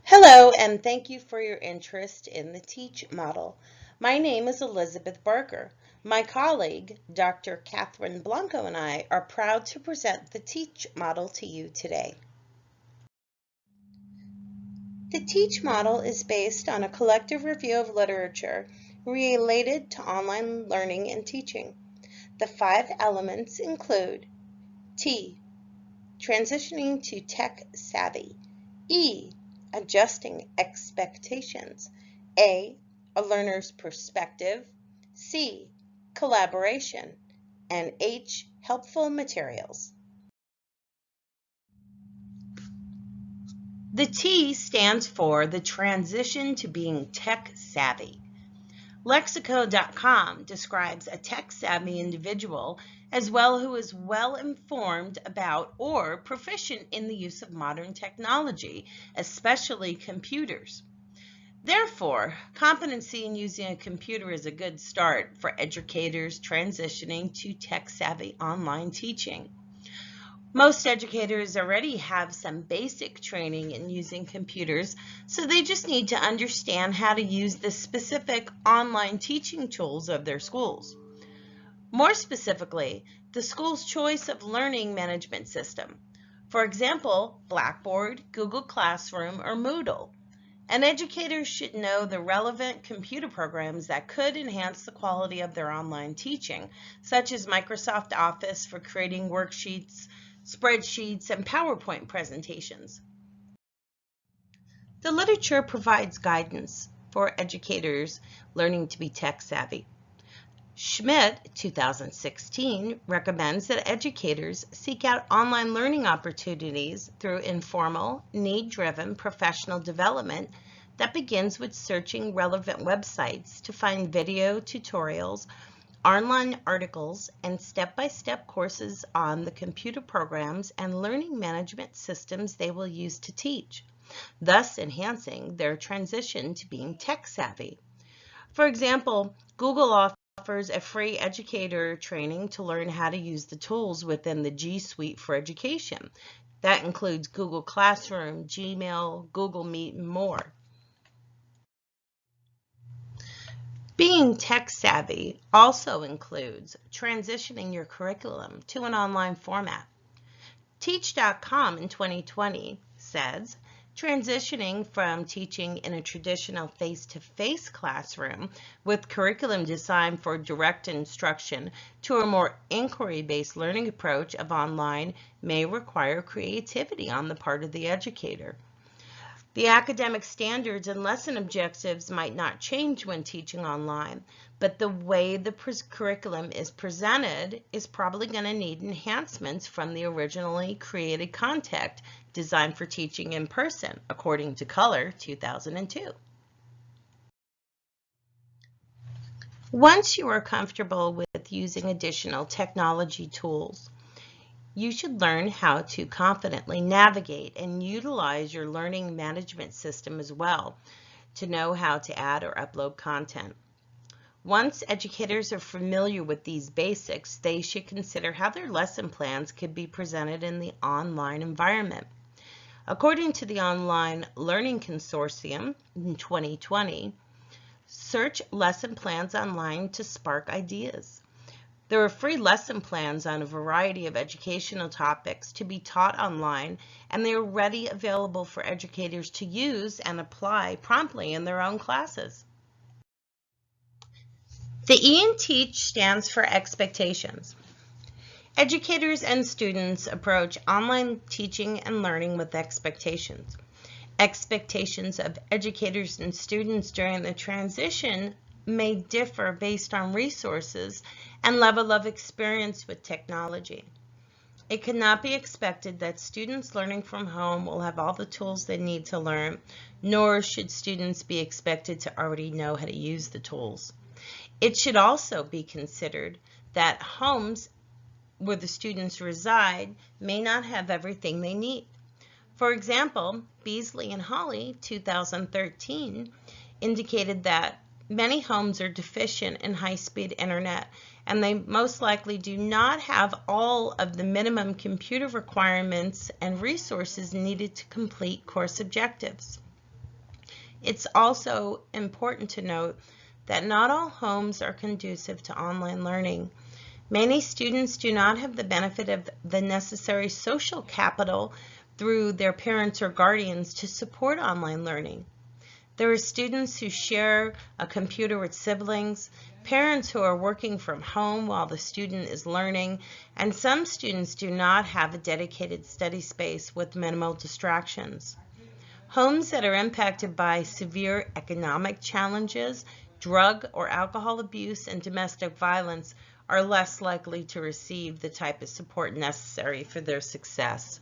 Hello, and thank you for your interest in the TEACH model. My name is Elizabeth Barker. My colleague, Dr. Catherine Blanco, and I are proud to present the TEACH model to you today. The TEACH model is based on a collective review of literature related to online learning and teaching. The 5 elements include T, transitioning to tech savvy, E, adjusting expectations, A, learner's perspective, C, collaboration, and H, helpful materials. The T stands for the transition to being tech savvy. Lexico.com describes a tech-savvy individual as well who is well informed about or proficient in the use of modern technology, especially computers. Therefore, competency in using a computer is a good start for educators transitioning to tech-savvy online teaching. Most educators already have some basic training in using computers, so they just need to understand how to use the specific online teaching tools of their schools. More specifically, the school's choice of learning management system. For example, Blackboard, Google Classroom, or Moodle. And educators should know the relevant computer programs that could enhance the quality of their online teaching, such as Microsoft Office for creating worksheets, spreadsheets, and PowerPoint presentations. The literature provides guidance for educators learning to be tech savvy. Schmidt, 2016, recommends that educators seek out online learning opportunities through informal, need-driven professional development that begins with searching relevant websites to find video tutorials, online articles, and step-by-step courses on the computer programs and learning management systems they will use to teach, thus enhancing their transition to being tech-savvy. For example, Google offers a free educator training to learn how to use the tools within the G Suite for education. That includes Google Classroom, Gmail, Google Meet, and more. Being tech-savvy also includes transitioning your curriculum to an online format. Teach.com in 2020 says, transitioning from teaching in a traditional face-to-face classroom with curriculum designed for direct instruction to a more inquiry-based learning approach of online may require creativity on the part of the educator. The academic standards and lesson objectives might not change when teaching online, but the way the curriculum is presented is probably going to need enhancements from the originally created content designed for teaching in person, according to Color 2002. Once you are comfortable with using additional technology tools, you should learn how to confidently navigate and utilize your learning management system as well to know how to add or upload content. Once educators are familiar with these basics, they should consider how their lesson plans could be presented in the online environment. According to the Online Learning Consortium in 2020, search lesson plans online to spark ideas. There are free lesson plans on a variety of educational topics to be taught online, and they are readily available for educators to use and apply promptly in their own classes. The E in TEACH stands for expectations. Educators and students approach online teaching and learning with expectations. Expectations of educators and students during the transition may differ based on resources and level of experience with technology. It cannot be expected that students learning from home will have all the tools they need to learn, nor should students be expected to already know how to use the tools. It should also be considered that homes where the students reside may not have everything they need. For example, Beasley and Holly, 2013, indicated that many homes are deficient in high-speed internet, and they most likely do not have all of the minimum computer requirements and resources needed to complete course objectives. It's also important to note that not all homes are conducive to online learning. Many students do not have the benefit of the necessary social capital through their parents or guardians to support online learning. There are students who share a computer with siblings, parents who are working from home while the student is learning, and some students do not have a dedicated study space with minimal distractions. Homes that are impacted by severe economic challenges, drug or alcohol abuse, and domestic violence are less likely to receive the type of support necessary for their success.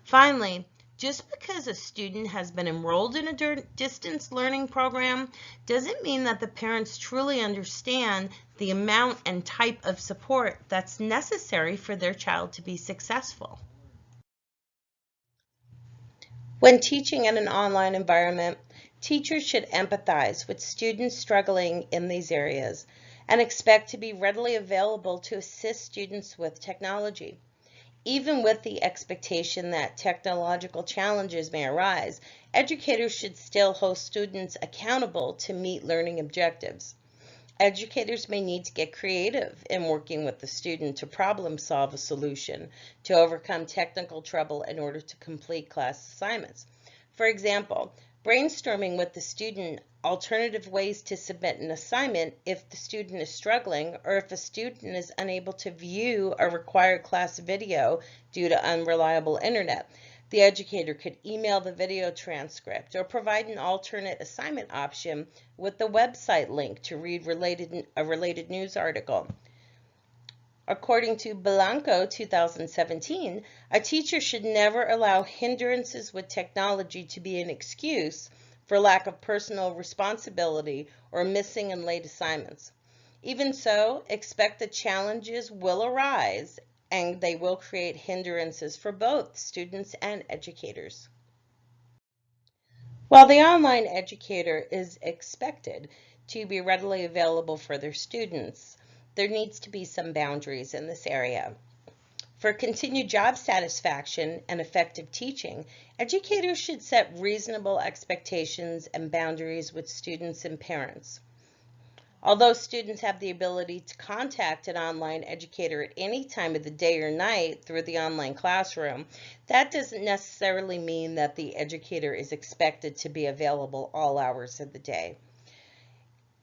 Finally, just because a student has been enrolled in a distance learning program doesn't mean that the parents truly understand the amount and type of support that's necessary for their child to be successful. When teaching in an online environment, teachers should empathize with students struggling in these areas and expect to be readily available to assist students with technology. Even with the expectation that technological challenges may arise, educators should still hold students accountable to meet learning objectives. Educators may need to get creative in working with the student to problem solve a solution to overcome technical trouble in order to complete class assignments. For example, brainstorming with the student alternative ways to submit an assignment if the student is struggling or if a student is unable to view a required class video due to unreliable internet. The educator could email the video transcript or provide an alternate assignment option with the website link to read a related news article. According to Blanco 2017, a teacher should never allow hindrances with technology to be an excuse for lack of personal responsibility or missing and late assignments. Even so, expect that challenges will arise and they will create hindrances for both students and educators. While the online educator is expected to be readily available for their students, there needs to be some boundaries in this area. For continued job satisfaction and effective teaching, educators should set reasonable expectations and boundaries with students and parents. Although students have the ability to contact an online educator at any time of the day or night through the online classroom, that doesn't necessarily mean that the educator is expected to be available all hours of the day.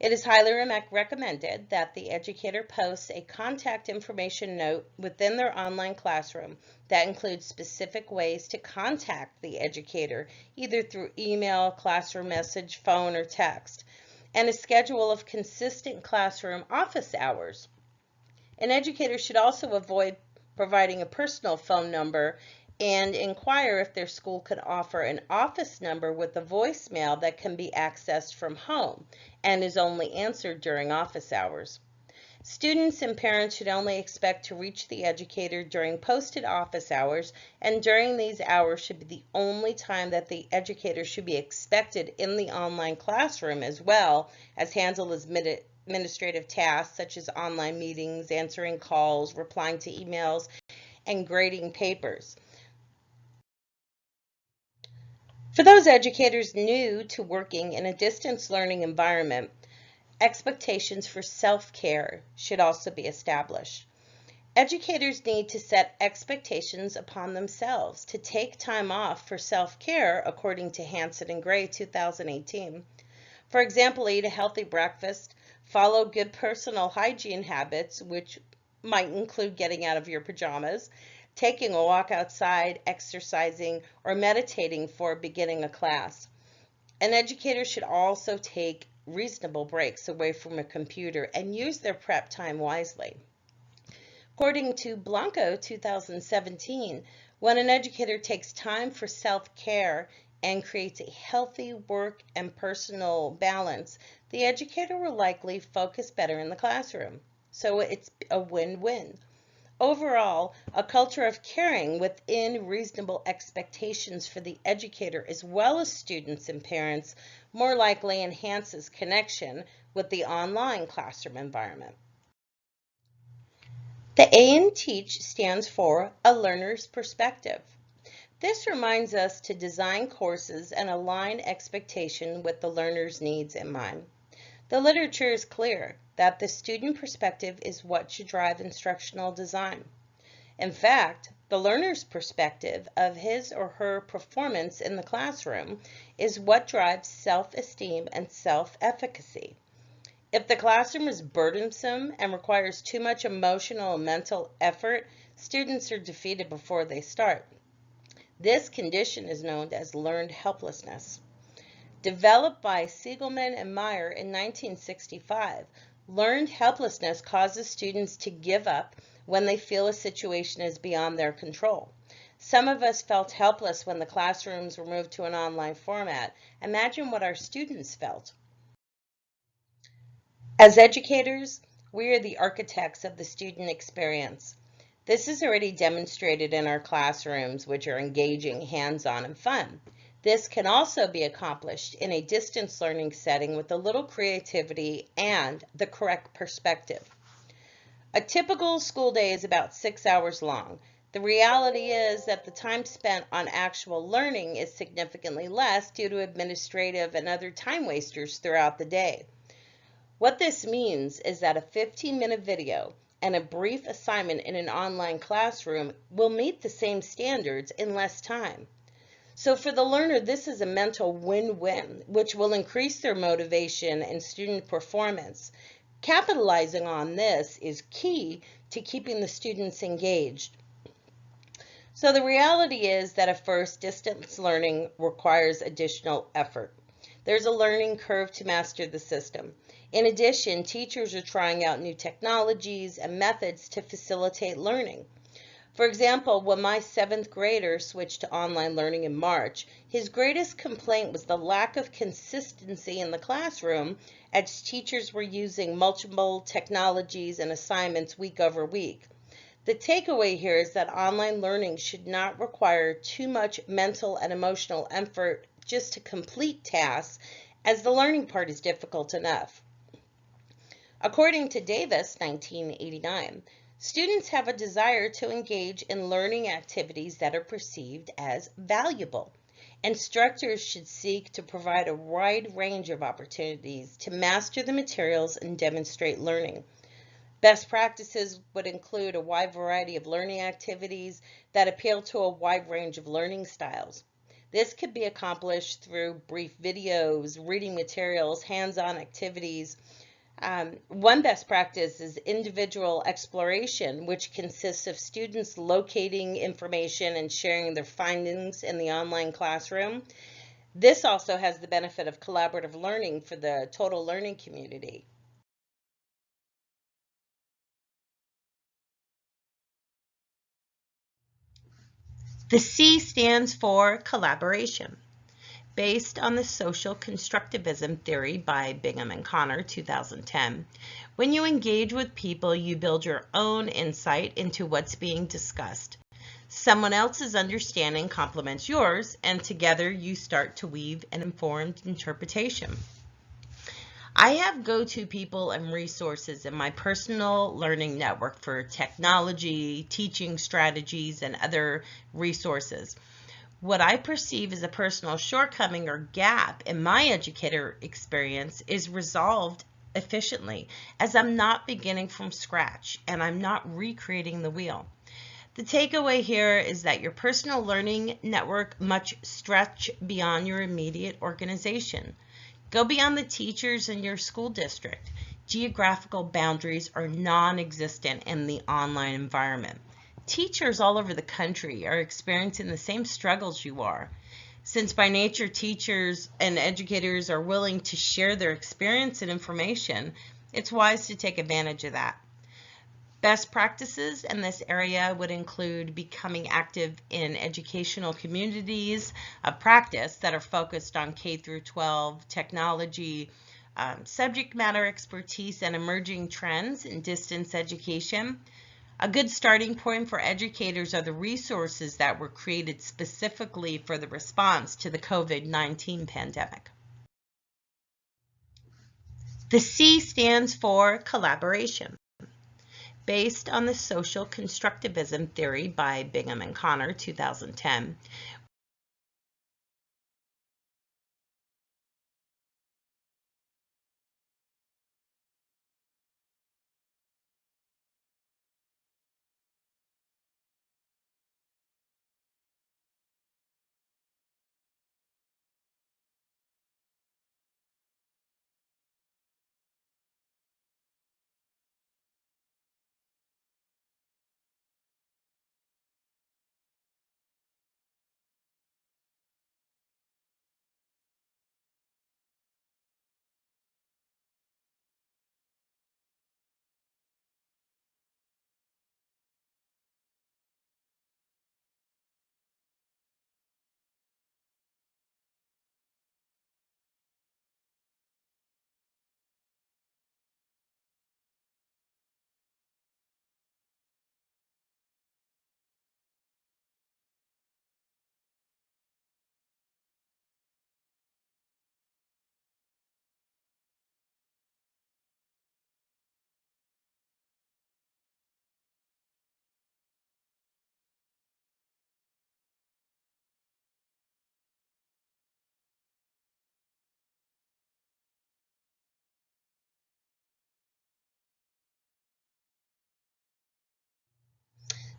It is highly recommended that the educator posts a contact information note within their online classroom that includes specific ways to contact the educator, either through email, classroom message, phone, or text, and a schedule of consistent classroom office hours. An educator should also avoid providing a personal phone number and inquire if their school can offer an office number with a voicemail that can be accessed from home and is only answered during office hours. Students and parents should only expect to reach the educator during posted office hours, and during these hours should be the only time that the educator should be expected in the online classroom, as well as handle administrative tasks such as online meetings, answering calls, replying to emails, and grading papers. For those educators new to working in a distance learning environment, expectations for self-care should also be established. Educators need to set expectations upon themselves to take time off for self-care, according to Hansen and Gray 2018. For example, eat a healthy breakfast, follow good personal hygiene habits, which might include getting out of your pajamas, taking a walk outside, exercising, or meditating before beginning a class. An educator should also take reasonable breaks away from a computer and use their prep time wisely. According to Blanco 2017, when an educator takes time for self-care and creates a healthy work and personal balance, the educator will likely focus better in the classroom. So it's a win-win. Overall, a culture of caring within reasonable expectations for the educator as well as students and parents more likely enhances connection with the online classroom environment. The A in TEACH stands for a learner's perspective. This reminds us to design courses and align expectation with the learner's needs in mind. The literature is clear that the student perspective is what should drive instructional design. In fact, the learner's perspective of his or her performance in the classroom is what drives self-esteem and self-efficacy. If the classroom is burdensome and requires too much emotional and mental effort, students are defeated before they start. This condition is known as learned helplessness. Developed by Siegelman and Meyer in 1965, learned helplessness causes students to give up when they feel a situation is beyond their control. Some of us felt helpless when the classrooms were moved to an online format. Imagine what our students felt. As educators, we are the architects of the student experience. This is already demonstrated in our classrooms, which are engaging, hands-on, and fun. This can also be accomplished in a distance learning setting with a little creativity and the correct perspective. A typical school day is about 6 hours long. The reality is that the time spent on actual learning is significantly less due to administrative and other time wasters throughout the day. What this means is that a 15-minute video and a brief assignment in an online classroom will meet the same standards in less time. So for the learner, this is a mental win-win, which will increase their motivation and student performance. Capitalizing on this is key to keeping the students engaged. So the reality is that at first, distance learning requires additional effort. There's a learning curve to master the system. In addition, teachers are trying out new technologies and methods to facilitate learning. For example, when my 7th grader switched to online learning in March, his greatest complaint was the lack of consistency in the classroom as teachers were using multiple technologies and assignments week over week. The takeaway here is that online learning should not require too much mental and emotional effort just to complete tasks, as the learning part is difficult enough. According to Davis, 1989, students have a desire to engage in learning activities that are perceived as valuable. Instructors should seek to provide a wide range of opportunities to master the materials and demonstrate learning. Best practices would include a wide variety of learning activities that appeal to a wide range of learning styles. This could be accomplished through brief videos, reading materials, hands-on activities. One best practice is individual exploration, which consists of students locating information and sharing their findings in the online classroom. This also has the benefit of collaborative learning for the total learning community. The C stands for collaboration. Based on the social constructivism theory by Bingham and Connor, 2010, when you engage with people, you build your own insight into what's being discussed. Someone else's understanding complements yours, and together you start to weave an informed interpretation. I have go-to people and resources in my personal learning network for technology, teaching strategies, and other resources. What I perceive as a personal shortcoming or gap in my educator experience is resolved efficiently, as I'm not beginning from scratch and I'm not recreating the wheel. The takeaway here is that your personal learning network must stretch beyond your immediate organization. Go beyond the teachers in your school district. Geographical boundaries are non-existent in the online environment. Teachers all over the country are experiencing the same struggles you are. Since by nature teachers and educators are willing to share their experience and information, it's wise to take advantage of that. Best practices in this area would include becoming active in educational communities of practice that are focused on K through 12 technology, subject matter expertise, and emerging trends in distance education. A good starting point for educators are the resources that were created specifically for the response to the COVID-19 pandemic. The C stands for collaboration. Based on the social constructivism theory by Bingham and Connor, 2010,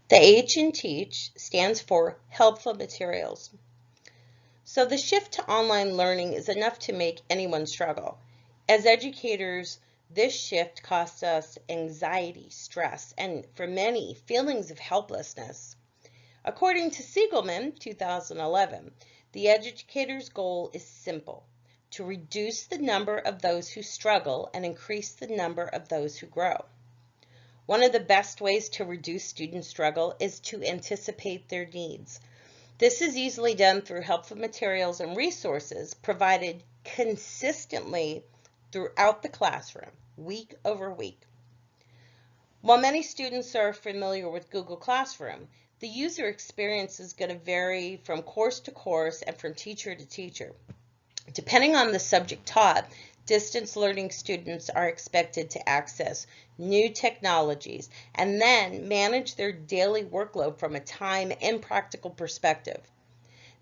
the H in TEACH stands for helpful materials. So the shift to online learning is enough to make anyone struggle. As educators, this shift costs us anxiety, stress, and for many, feelings of helplessness. According to Siegelman, 2011, the educator's goal is simple: to reduce the number of those who struggle and increase the number of those who grow. One of the best ways to reduce student struggle is to anticipate their needs. This is easily done through helpful materials and resources provided consistently throughout the classroom, week over week. While many students are familiar with Google Classroom, the user experience is going to vary from course to course and from teacher to teacher. Depending on the subject taught, distance learning students are expected to access new technologies and then manage their daily workload from a time and practical perspective.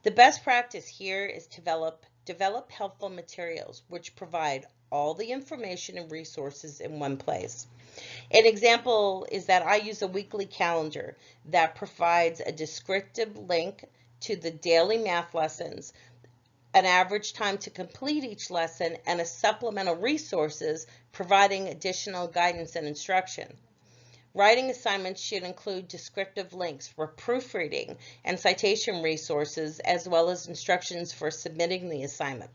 The best practice here is to develop helpful materials which provide all the information and resources in one place. An example is that I use a weekly calendar that provides a descriptive link to the daily math lessons, an average time to complete each lesson, and a supplemental resources providing additional guidance and instruction. Writing assignments should include descriptive links for proofreading and citation resources, as well as instructions for submitting the assignment.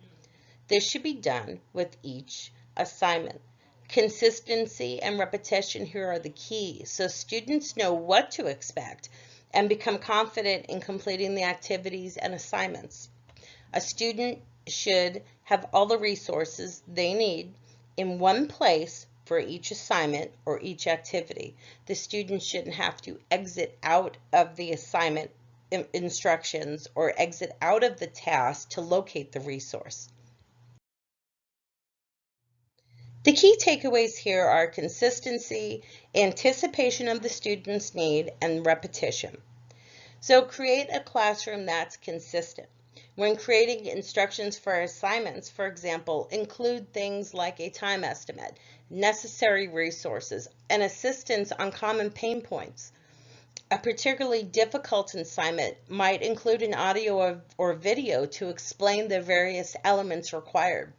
This should be done with each assignment. Consistency and repetition here are the key, so students know what to expect and become confident in completing the activities and assignments. A student should have all the resources they need in one place for each assignment or each activity. The student shouldn't have to exit out of the assignment instructions or exit out of the task to locate the resource. The key takeaways here are consistency, anticipation of the student's need, and repetition. So create a classroom that's consistent. When creating instructions for assignments, for example, include things like a time estimate, necessary resources, and assistance on common pain points. A particularly difficult assignment might include an audio or video to explain the various elements required.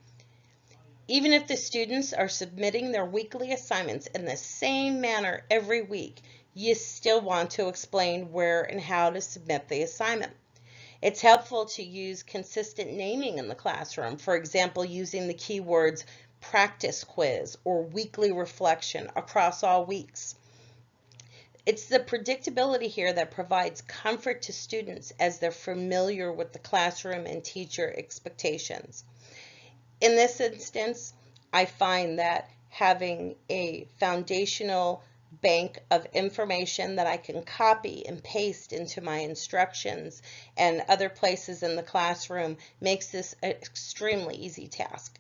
Even if the students are submitting their weekly assignments in the same manner every week, you still want to explain where and how to submit the assignment. It's helpful to use consistent naming in the classroom, for example, using the keywords practice quiz or weekly reflection across all weeks. It's the predictability here that provides comfort to students as they're familiar with the classroom and teacher expectations. In this instance, I find that having a foundational bank of information that I can copy and paste into my instructions and other places in the classroom makes this an extremely easy task.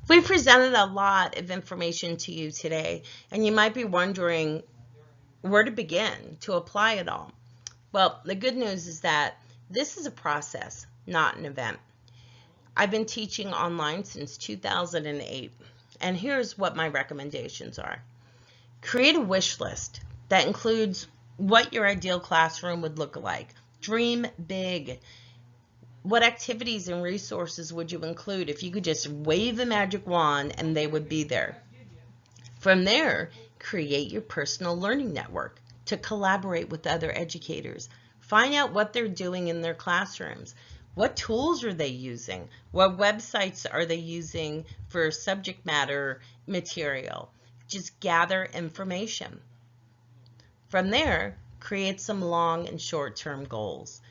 We presented a lot of information to you today, and you might be wondering where to begin to apply it all. Well, the good news is that this is a process, not an event. I've been teaching online since 2008, and here's what my recommendations are. Create a wish list that includes what your ideal classroom would look like. Dream big. What activities and resources would you include if you could just wave the magic wand and they would be there? From there, create your personal learning network to collaborate with other educators. Find out what they're doing in their classrooms. What tools are they using? What websites are they using for subject matter material? Just gather information. From there, create some long and short-term goals,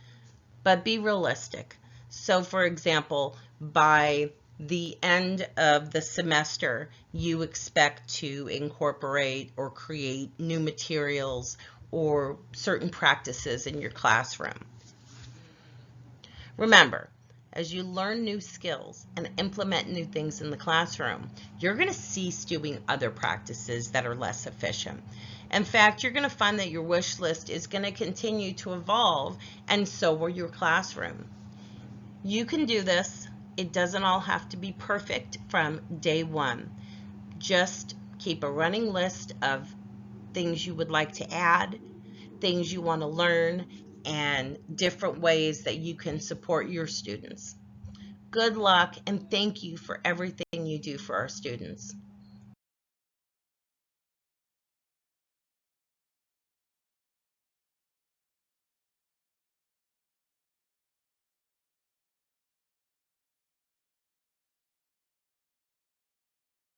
but be realistic. So for example, by the end of the semester, you expect to incorporate or create new materials or certain practices in your classroom. Remember, as you learn new skills and implement new things in the classroom, you're going to cease doing other practices that are less efficient. In fact, you're going to find that your wish list is going to continue to evolve, and so will your classroom. You can do this. It doesn't all have to be perfect from day one. Just keep a running list of things you would like to add, things you want to learn, and different ways that you can support your students. Good luck, and thank you for everything you do for our students.